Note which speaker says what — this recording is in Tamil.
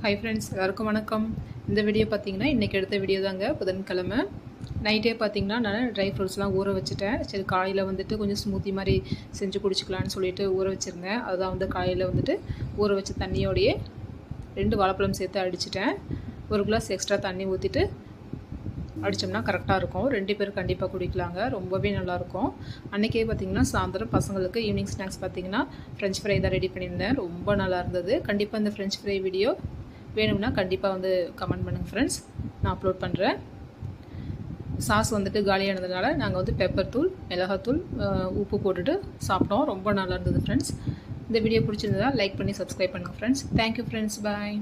Speaker 1: ஹை ஃப்ரெண்ட்ஸ், எல்லாருக்கும் வணக்கம். இந்த வீடியோ பார்த்தீங்கன்னா இன்றைக்கி எடுத்த வீடியோ தாங்க. புதன்கிழமை நைட்டே பார்த்தீங்கன்னா நான் ட்ரை ஃப்ரூட்ஸ்லாம் ஊற வச்சுட்டேன். சரி, காலையில் வந்துட்டு கொஞ்சம் ஸ்மூத்தி மாதிரி செஞ்சு குடிச்சிக்கலான்னு சொல்லிட்டு ஊற வச்சுருந்தேன். அதுதான் வந்து காலையில் வந்துட்டு ஊற வச்ச தண்ணியோடையே 2 வாழைப்பழம் சேர்த்து அடிச்சிட்டேன். 1 கிளாஸ் எக்ஸ்ட்ரா தண்ணி ஊற்றிட்டு அடித்தோம்னா கரெக்டாக இருக்கும். 2 பேர் கண்டிப்பாக குடிக்கலாங்க. ரொம்பவே நல்லாயிருக்கும். அன்றைக்கே பார்த்திங்கன்னா சாயந்தரம் பசங்களுக்கு ஈவினிங் ஸ்நாக்ஸ் பார்த்திங்கன்னா ஃப்ரெஞ்ச் ஃப்ரை தான் ரெடி பண்ணியிருந்தேன். ரொம்ப நல்லா இருந்தது. கண்டிப்பாக இந்த ஃப்ரெஞ்ச் ஃப்ரை வீடியோ வேணும்னா கண்டிப்பாக வந்து கமெண்ட் பண்ணுங்கள் ஃப்ரெண்ட்ஸ், நான் அப்லோட் பண்ணுறேன். சாஸ் வந்துட்டு காலியானதுனால நாங்கள் வந்து பெப்பர் தூள், மிளகாத்தூள், உப்பு போட்டுட்டு சாப்பிட்டோம். ரொம்ப நல்லா இருந்தது ஃப்ரெண்ட்ஸ். இந்த வீடியோ பிடிச்சிருந்ததா லைக் பண்ணி சப்ஸ்கிரைப் பண்ணுங்கள் ஃப்ரெண்ட்ஸ். தேங்க்யூ ஃப்ரெண்ட்ஸ், பாய்.